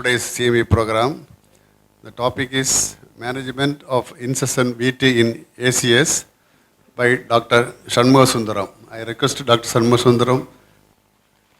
today's CME program. The topic is Management of Incessant VT in ACS by Dr. Shanmugasundaram. I request Dr. Shanmugasundaram.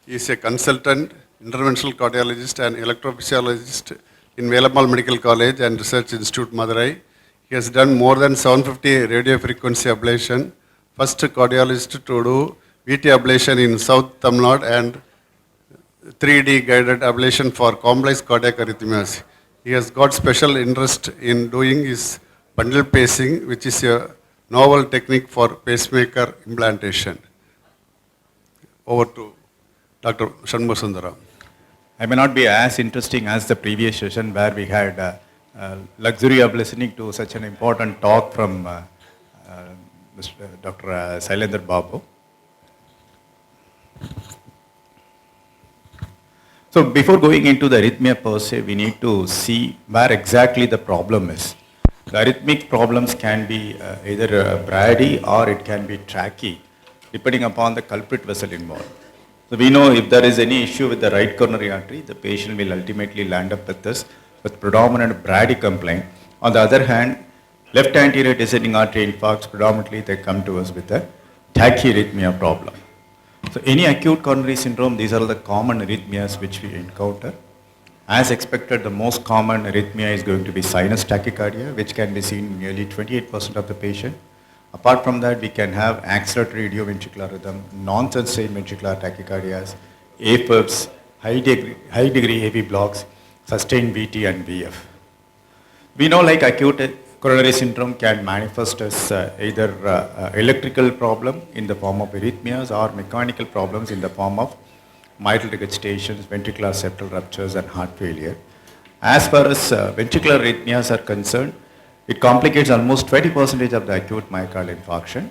He is a consultant, interventional cardiologist and electrophysiologist in Velamal Medical College and Research Institute, Madurai. He has done more than 750 radio frequency ablation, first cardiologist to do VT ablation in South Tamil Nadu and 3D guided ablation for complex cardiac arrhythmias. He has got special interest in doing his bundle pacing, which is a novel technique for pacemaker implantation. Over to Dr. Shanmugasundaram. I may not be as interesting as the previous session where we had luxury of listening to such an important talk from Dr. Sailendra Babu. So before going into the arrhythmia per se, we need to see where exactly the problem is. The arrhythmic problems can be either brady or it can be trachy, depending upon the culprit vessel involved. So we know if there is any issue with the right coronary artery, the patient will ultimately land up with this with predominant brady complaint. On the other hand, left anterior descending artery infarcts, predominantly they come to us with a tachyarrhythmia problem. So any acute coronary syndrome, these are the common arrhythmias which we encounter. As expected, the most common arrhythmia is going to be sinus tachycardia, which can be seen in nearly 28% of the patient. Apart from that, we can have accelerated idioventricular rhythm, non-sustained ventricular tachycardias, AFibs, high degree heavy blocks, sustained VT and VF. We know like acute coronary syndrome can manifest as either electrical problem in the form of arrhythmias or mechanical problems in the form of mitral regurgitations, ventricular septal ruptures and heart failure. As far as ventricular arrhythmias are concerned, it complicates almost 20% of the acute myocardial infarction,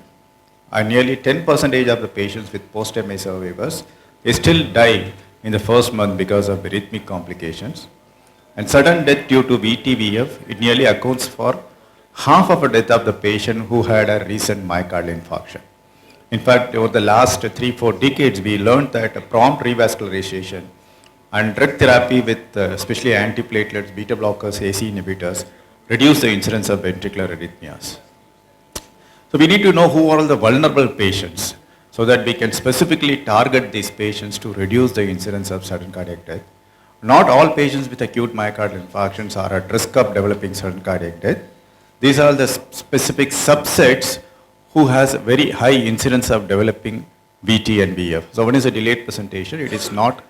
and nearly 10% of the patients with post-MI survivors still die in the first month because of arrhythmic complications. And sudden death due to VT-VF, it nearly accounts for half of the death of the patient who had a recent myocardial infarction. In fact, over the last 3-4 decades, we learned that a prompt revascularization and drug therapy with especially antiplatelets, beta blockers, AC inhibitors, reduce the incidence of ventricular arrhythmias. So we need to know who are all the vulnerable patients so that we can specifically target these patients to reduce the incidence of sudden cardiac death. Not all patients with acute myocardial infarctions are at risk of developing sudden cardiac death. These are the specific subsets who has a very high incidence of developing VT and VF. So one is a delayed presentation. It is not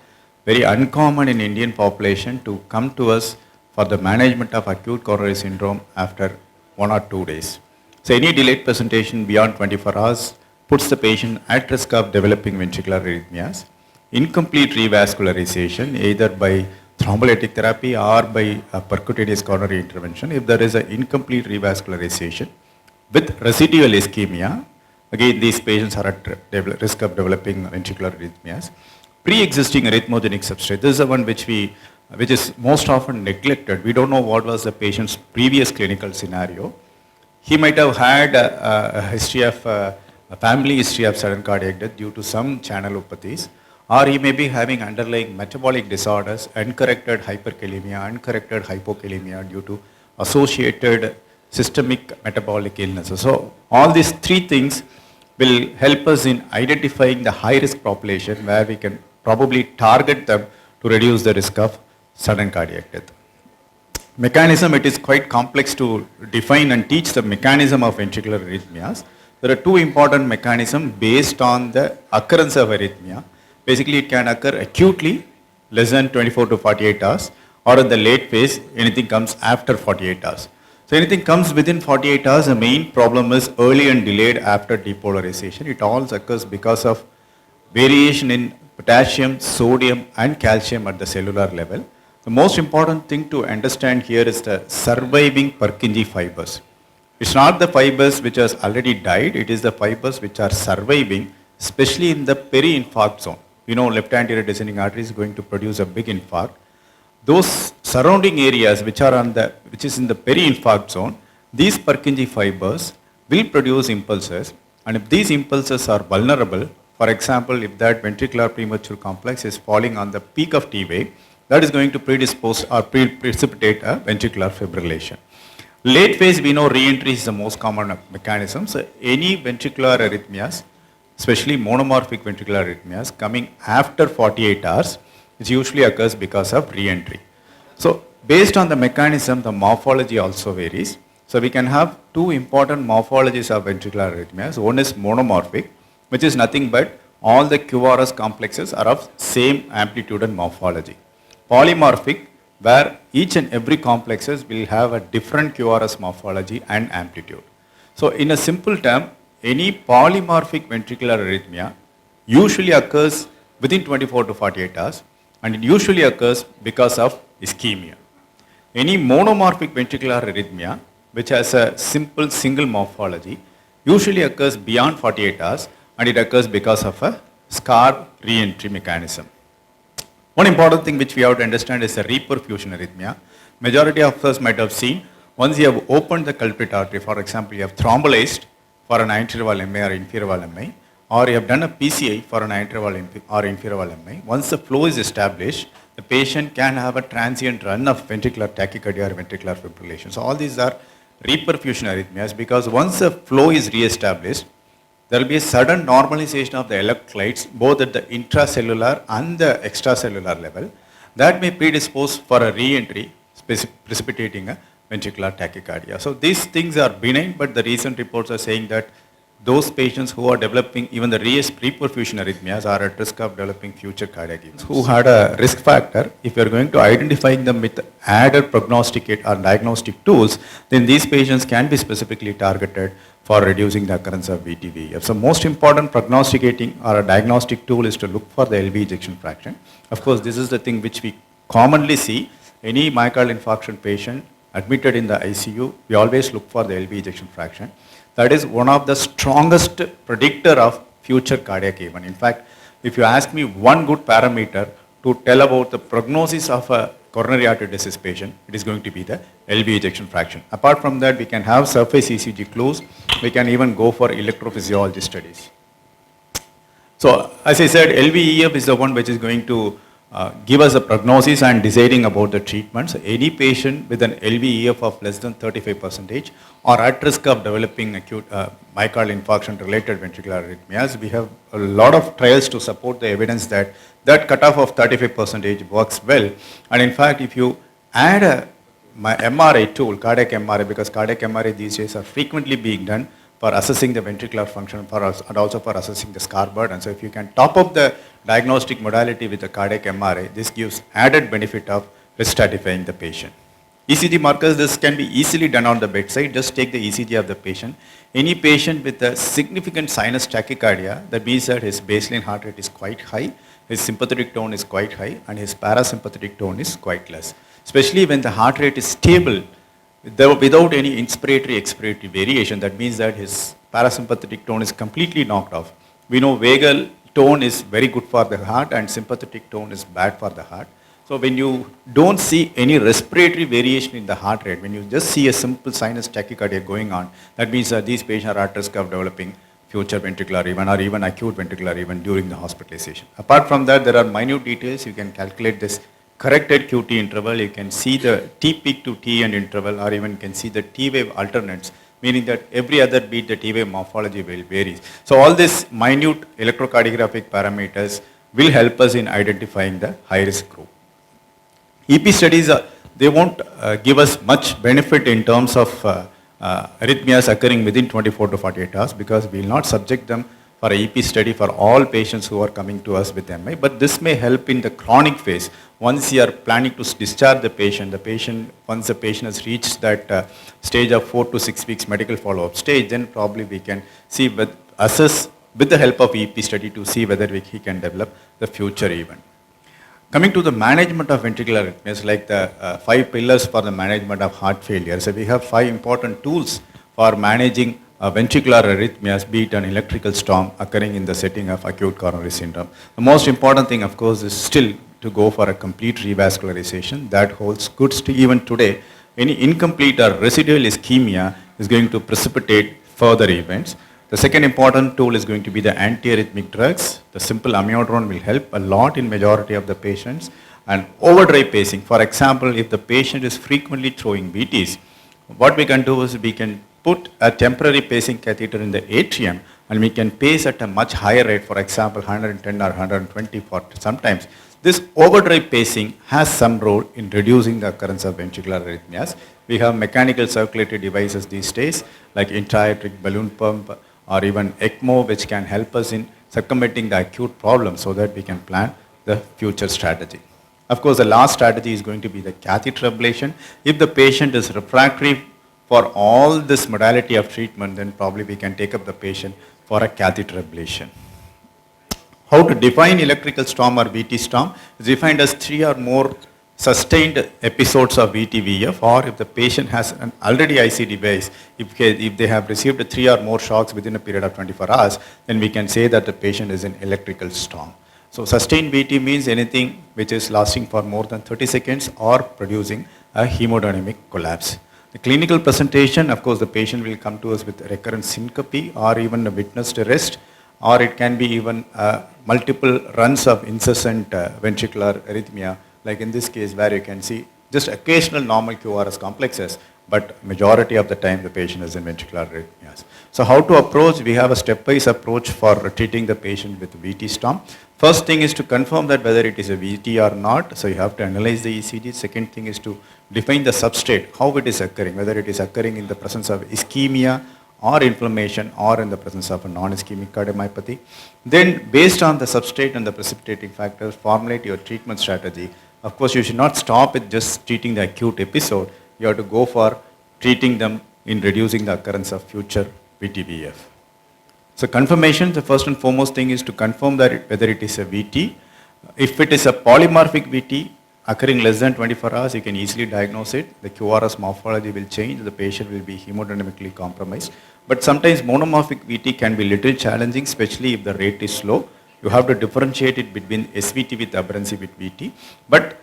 very uncommon in Indian population to come to us for the management of acute coronary syndrome after 1 or 2 days. So any delayed presentation beyond 24 hours puts the patient at risk of developing ventricular arrhythmias. Incomplete revascularization either by thrombolytic therapy or by percutaneous coronary intervention. If there is an incomplete revascularization with residual ischemia, again these patients are at risk of developing ventricular arrhythmias. Pre-existing arrhythmogenic substrate, this is the one which is most often neglected. We don't know what was the patient's previous clinical scenario. He might have had a history of a family history of sudden cardiac death due to some channelopathies, or he may be having underlying metabolic disorders, uncorrected hyperkalemia, uncorrected hypokalemia due to associated systemic metabolic illnesses. So all these three things will help us in identifying the high-risk population where we can probably target them to reduce the risk of sudden cardiac death. Mechanism, it is quite complex to define and teach the mechanism of ventricular arrhythmias. There are two important mechanisms based on the occurrence of arrhythmia. Basically, it can occur acutely, less than 24 to 48 hours, or in the late phase, anything comes after 48 hours. So anything comes within 48 hours, the main problem is early and delayed after depolarization. It all occurs because of variation in potassium, sodium and calcium at the cellular level. The most important thing to understand here is the surviving Purkinje fibers. It's not the fibers which has already died, it is the fibers which are surviving, especially in the peri-infarct zone. We know left anterior descending artery is going to produce a big infarct. Those surrounding areas which is in the peri-infarct zone, these Purkinje fibers will produce impulses, and if these impulses are vulnerable, for example, if that ventricular premature complex is falling on the peak of T wave, that is going to predispose or precipitate a ventricular fibrillation. Late phase, we know re-entry is the most common mechanism. So any ventricular arrhythmias, especially monomorphic ventricular arrhythmias, coming after 48 hours, it usually occurs because of re-entry. So based on the mechanism, the morphology also varies. So we can have two important morphologies of ventricular arrhythmias. One is monomorphic, which is nothing but all the QRS complexes are of same amplitude and morphology. Polymorphic, where each and every complexes will have a different QRS morphology and amplitude. So in a simple term, any polymorphic ventricular arrhythmia usually occurs within 24 to 48 hours, and it usually occurs because of ischemia. Any monomorphic ventricular arrhythmia, which has a simple single morphology, usually occurs beyond 48 hours, and it occurs because of a scar re-entry mechanism. One important thing which we have to understand is the reperfusion arrhythmia. Majority of us might have seen, once you have opened the culprit artery, for example, you have thrombolized for an interval MI or inferior MI, or you have done a PCI for an interval or inferior MI. Once the flow is established, the patient can have a transient run of ventricular tachycardia or ventricular fibrillation. So all these are reperfusion arrhythmias, because once the flow is re-established, there will be a sudden normalization of the electrolytes both at the intracellular and the extracellular level that may predispose for a re-entry precipitating a ventricular tachycardia. So these things are benign, but the recent reports are saying that those patients who are developing even the reperfusion arrhythmias are at risk of developing future cardiac events. Who had a risk factor, if you are going to identify them with added prognosticate or diagnostic tools, then these patients can be specifically targeted for reducing the occurrence of VTVF. So most important prognosticating or a diagnostic tool is to look for the LV ejection fraction. Of course, this is the thing which we commonly see. Any myocardial infarction patient admitted in the ICU, we always look for the LV ejection fraction. That is one of the strongest predictor of future cardiac event. In fact, if you ask me one good parameter to tell about the prognosis of a coronary artery disease patient, it is going to be the LV ejection fraction. Apart from that, we can have surface ECG clues. We can even go for electrophysiology studies. So, as I said, LVEF is the one which is going to give us a prognosis and deciding about the treatments. Any patient with an LVEF of less than 35% or at risk of developing acute myocardial infarction related ventricular arrhythmias, we have a lot of trials to support the evidence that that cutoff of 35% works well. And in fact, if you add my MRI tool, cardiac MRI, because cardiac MRI these days are frequently being done for assessing the ventricular function for us and also for assessing the scar burden. So if you can top up the diagnostic modality with the cardiac MRI, this gives added benefit of risk stratifying the patient. ECG markers, this can be easily done on the bedside. Just take the ECG of the patient. Any patient with a significant sinus tachycardia, that means that his baseline heart rate is quite high, his sympathetic tone is quite high, and his parasympathetic tone is quite less. Especially when the heart rate is stable, without any inspiratory expiratory variation, that means that his parasympathetic tone is completely knocked off. We know vagal tone is very good for the heart and sympathetic tone is bad for the heart. So when you don't see any respiratory variation in the heart rate, when you just see a simple sinus tachycardia going on, that means that these patients are at risk of developing future ventricular event or even acute ventricular event during the hospitalization. Apart from that, there are minute details. You can calculate this corrected QT interval. You can see the T peak to T end interval, or even can see the T wave alternates, meaning that every other beat the T wave morphology will vary. So all these minute electrocardiographic parameters will help us in identifying the high risk group. EP studies, they won't give us much benefit in terms of arrhythmias occurring within 24 to 48 hours, because we will not subject them for a EP study for all patients who are coming to us with MI, but this may help in the chronic phase. Once you are planning to discharge the patient, once the patient has reached that stage of 4 to 6 weeks medical follow-up stage, then probably we can see, assess with the help of EP study to see whether he can develop the future event. Coming to the management of ventricular arrhythmias, like the 5 pillars for the management of heart failure. So we have 5 important tools for managing ventricular arrhythmias, be it an electrical storm occurring in the setting of acute coronary syndrome. The most important thing, of course, is still to go for a complete revascularization. That holds good even today. Any incomplete or residual ischemia is going to precipitate further events. The second important tool is going to be the antiarrhythmic drugs. The simple amiodarone will help a lot in majority of the patients. And overdrive pacing, for example, if the patient is frequently throwing VTs, what we can do is we can put a temporary pacing catheter in the atrium and we can pace at a much higher rate, for example, 110 or 120 for sometimes. This overdrive pacing has some role in reducing the occurrence of ventricular arrhythmias. We have mechanical circulatory devices these days like intra-aortic balloon pump or even ECMO, which can help us in circumventing the acute problem so that we can plan the future strategy. Of course, the last strategy is going to be the catheter ablation. If the patient is refractory for all this modality of treatment, then probably we can take up the patient for a catheter ablation. How to define electrical storm or VT storm is defined as 3 or more sustained episodes of VT-VF, or if the patient has an already IC device, if they have received 3 or more shocks within a period of 24 hours, then we can say that the patient is in electrical storm. So sustained VT means anything which is lasting for more than 30 seconds or producing a hemodynamic collapse. The clinical presentation, of course, the patient will come to us with recurrent syncope or even a witnessed arrest, or it can be even multiple runs of incessant ventricular arrhythmia, like in this case where you can see just occasional normal QRS complexes, but majority of the time the patient is in ventricular arrhythmias. So how to approach? We have a stepwise approach for treating the patient with VT storm. First thing is to confirm that whether it is a VT or not. So you have to analyze the ECG. Second thing is to define the substrate, how it is occurring, whether it is occurring in the presence of ischemia or inflammation or in the presence of a non-ischemic cardiomyopathy. Then based on the substrate and the precipitating factors, formulate your treatment strategy. Of course, you should not stop with just treating the acute episode. You have to go for treating them in reducing the occurrence of future VT-VF. So confirmation, the first and foremost thing is to confirm that whether it is a VT. If it is a polymorphic VT occurring less than 24 hours, you can easily diagnose it. The QRS morphology will change. The patient will be hemodynamically compromised. But sometimes monomorphic VT can be little challenging, especially if the rate is slow. You have to differentiate it between SVT with aberrancy with VT. But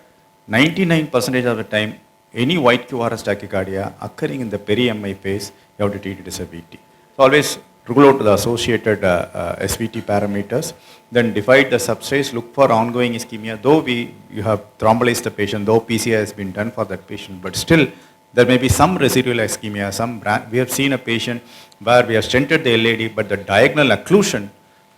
99% of the time, any white QRS tachycardia occurring in the peri-MI phase, you have to treat it as a VT. So always rule out the associated SVT parameters, then divide the substrates, look for ongoing ischemia. Though you have thrombolized the patient, though PCI has been done for that patient, but still there may be some residual ischemia. We have seen a patient where we have stented the LAD, but the diagonal occlusion,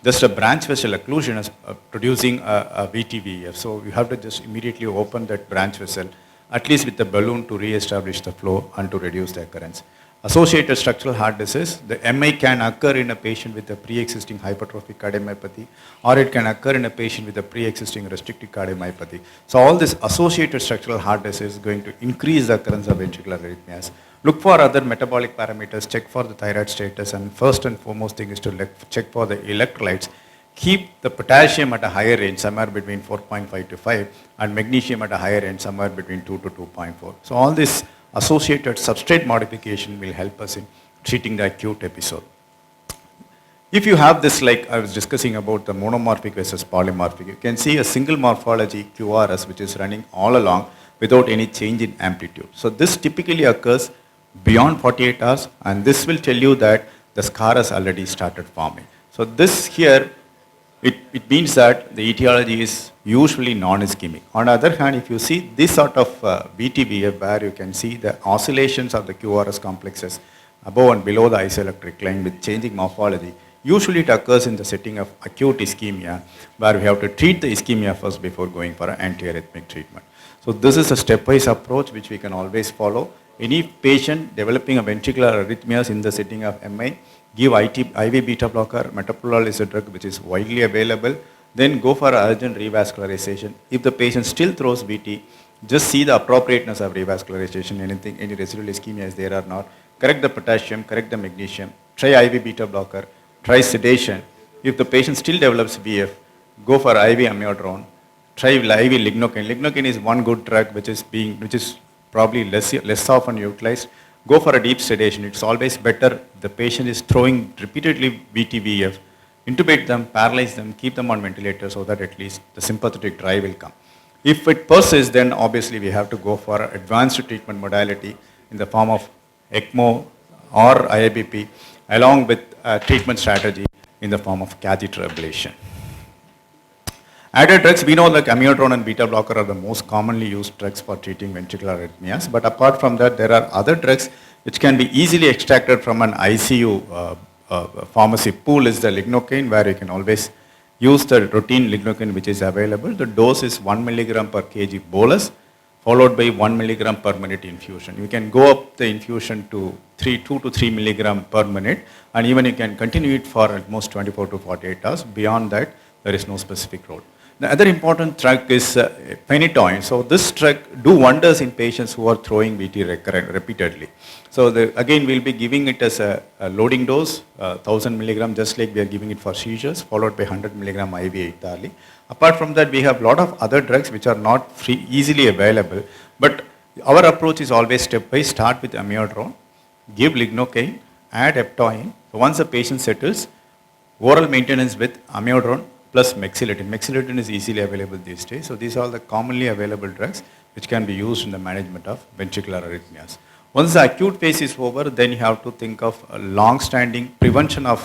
just a branch vessel occlusion is producing a VT-VF. So you have to just immediately open that branch vessel, at least with the balloon, to re-establish the flow and to reduce the occurrence. Associated structural heart disease, the MI can occur in a patient with a pre-existing hypertrophic cardiomyopathy, or it can occur in a patient with a pre-existing restrictive cardiomyopathy. So all this associated structural heart disease is going to increase the occurrence of ventricular arrhythmias. Look for other metabolic parameters, check for the thyroid status, and first and foremost thing is to check for the electrolytes. Keep the potassium at a higher range, somewhere between 4.5 to 5, and magnesium at a higher range, somewhere between 2 to 2.4. So all this associated substrate modification will help us in treating the acute episode. If you have this, like I was discussing about the monomorphic versus polymorphic, you can see a single morphology QRS which is running all along without any change in amplitude. So this typically occurs beyond 48 hours, and this will tell you that the scar has already started forming. So this here, it means that the etiology is usually non-ischemic. On the other hand, if you see this sort of VT-VF where you can see the oscillations of the QRS complexes above and below the isoelectric line with changing morphology, usually it occurs in the setting of acute ischemia, where we have to treat the ischemia first before going for an antiarrhythmic treatment. So this is a stepwise approach which we can always follow. Any patient developing a ventricular arrhythmias in the setting of MI, give IV beta blocker, metoprolol is a drug which is widely available, then go for urgent revascularization. If the patient still throws VT, just see the appropriateness of revascularization, any residual ischemia is there or not. Correct the potassium, correct the magnesium, try IV beta blocker, try sedation. If the patient still develops VF, go for IV amiodarone, try IV lignocaine. Lignocaine is one good drug which is probably less often utilized. Go for a deep sedation. It's always better the patient is throwing repeatedly VT-VF. Intubate them, paralyze them, keep them on ventilator so that at least the sympathetic drive will come. If it persists, then obviously we have to go for advanced treatment modality in the form of ECMO or IABP, along with a treatment strategy in the form of catheter ablation. Added drugs, we know like amiodarone and beta blocker are the most commonly used drugs for treating ventricular arrhythmias. But apart from that, there are other drugs which can be easily extracted from an ICU pharmacy pool. Is the lignocaine, where you can always use the routine lignocaine which is available. The dose is 1 milligram per kg bolus, followed by 1 milligram per minute infusion. You can go up the infusion to 2 to 3 milligram per minute, and even you can continue it for almost 24 to 48 hours. Beyond that, there is no specific role. The other important drug is phenytoin. So this drug do wonders in patients who are throwing VT repeatedly. So again, we'll be giving it as a loading dose, 1000 milligram, just like we are giving it for seizures, followed by 100 milligram IV entirely. Apart from that, we have a lot of other drugs which are not easily available, but our approach is always step-wise. Start with amiodarone, give lignocaine, add eptoin. So once the patient settles, oral maintenance with amiodarone plus mexiletine. Mexiletine is easily available these days. So these are the commonly available drugs which can be used in the management of ventricular arrhythmias. Once the acute phase is over, then you have to think of a long-standing prevention of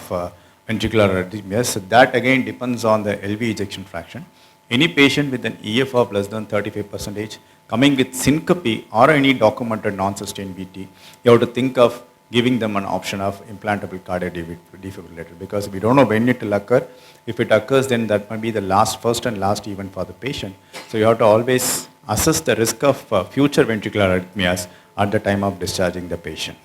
ventricular arrhythmias. So that again depends on the LV ejection fraction. Any patient with an EF of less than 35% coming with syncope or any documented non-sustained VT, you have to think of giving them an option of implantable cardiac defibrillator, because we don't know when it will occur. If it occurs, then that might be the first and last event for the patient. So you have to always assess the risk of future ventricular arrhythmias at the time of discharging the patient.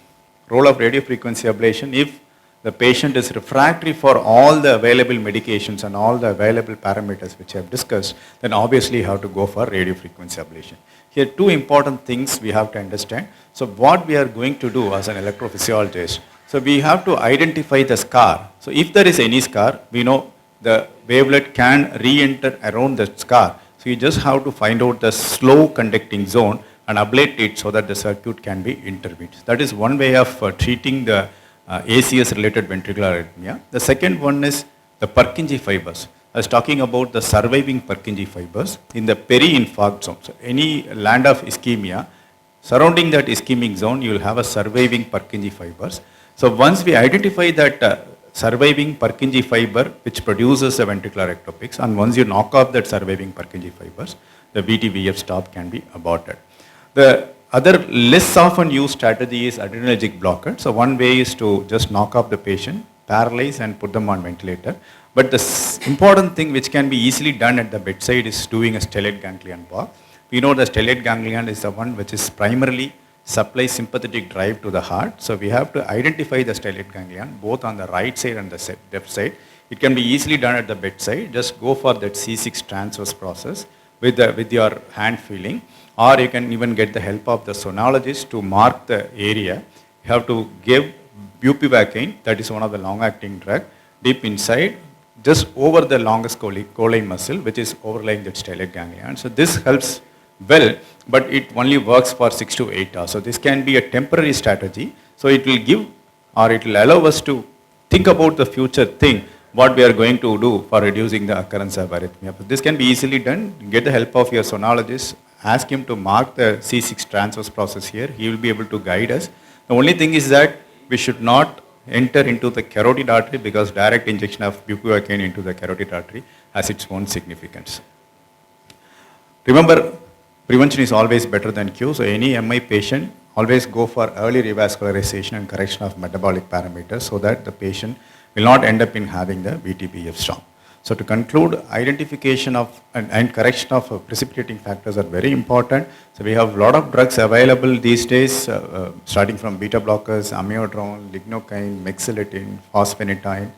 Role of radiofrequency ablation: if the patient is refractory for all the available medications and all the available parameters which I have discussed, then obviously you have to go for radiofrequency ablation. Here, two important things we have to understand. So what we are going to do as an electrophysiologist, so we have to identify the scar. So if there is any scar, we know the wavelet can re-enter around the scar. So you just have to find out the slow conducting zone and ablate it so that the circuit can be intervened. That is one way of treating the ACS related ventricular arrhythmia. The second one is the Purkinje fibers. I was talking about the surviving Purkinje fibers in the peri-infarct zone. So any land of ischemia, surrounding that ischemic zone, you will have a surviving Purkinje fibers. So once we identify that surviving Purkinje fiber which produces the ventricular ectopics, and once you knock off that surviving Purkinje fibers, the VT-VF stop can be aborted. The other less often used strategy is adrenergic blockade. So one way is to just knock off the patient, paralyze and put them on ventilator. But the important thing which can be easily done at the bedside is doing a stellate ganglion block. We know the stellate ganglion is the one which is primarily supplies sympathetic drive to the heart. So we have to identify the stellate ganglion both on the right side and the left side. It can be easily done at the bedside. Just go for that C6 transverse process with your hand feeling, or you can even get the help of the sonologist to mark the area. You have to give bupivacaine, that is one of the long-acting drug, deep inside, just over the longest colli muscle, which is overlying that stellate ganglion. So this helps well, but it only works for 6 to 8 hours. So this can be a temporary strategy. So it will give, or it will allow us to think about the future thing, what we are going to do for reducing the occurrence of arrhythmia. But this can be easily done. Get the help of your sonologist, ask him to mark the C6 transverse process here. He will be able to guide us. The only thing is that we should not enter into the carotid artery, because direct injection of bupivacaine into the carotid artery has its own significance. Remember, prevention is always better than cure. So any MI patient, always go for early revascularization and correction of metabolic parameters so that the patient will not end up in having the VT-VF stop. So to conclude, identification of and correction of precipitating factors are very important. So we have a lot of drugs available these days, starting from beta blockers, amiodarone, lignocaine, mexiletine, fosphenytoin.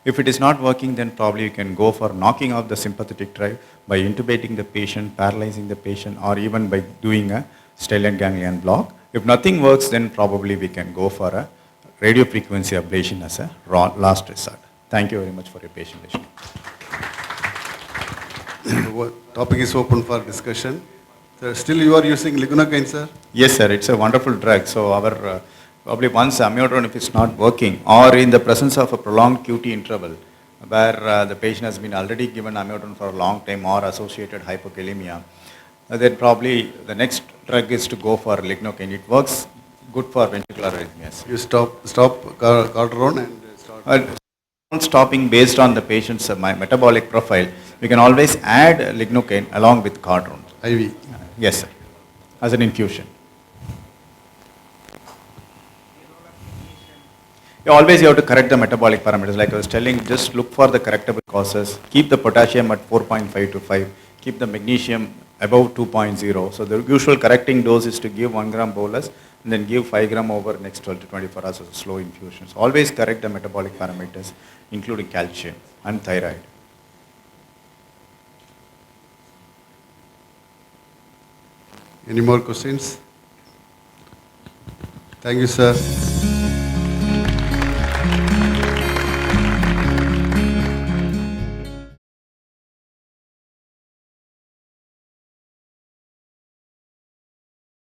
If it is not working, then probably you can go for knocking off the sympathetic drive by intubating the patient, paralyzing the patient, or even by doing a stellate ganglion block. If nothing works, then probably we can go for a radiofrequency ablation as a last resort. Thank you very much for your patient listening. The topic is open for discussion. So still you are using lignocaine, sir? Yes, sir. It's a wonderful drug. So our probably once amiodarone, if it's not working, or in the presence of a prolonged QT interval, where the patient has been already given amiodarone for a long time or associated hypokalemia, then probably the next drug is to go for lignocaine. It works good for ventricular arrhythmias. You stop calderone and start. stopping based on the patient's metabolic profile, we can always add lignocaine along with cardron. IV. Yes, sir, as an infusion. You have to correct the metabolic parameters. Like I was telling, just look for the correctable causes. Keep the potassium at 4.5 to 5. Keep the magnesium above 2.0. So the usual correcting dose is to give 1 gram bolus and then give 5 gram over next 12 to 24 hours as a slow infusion. So always correct the metabolic parameters, including calcium and thyroid. Any more questions? Thank you, sir.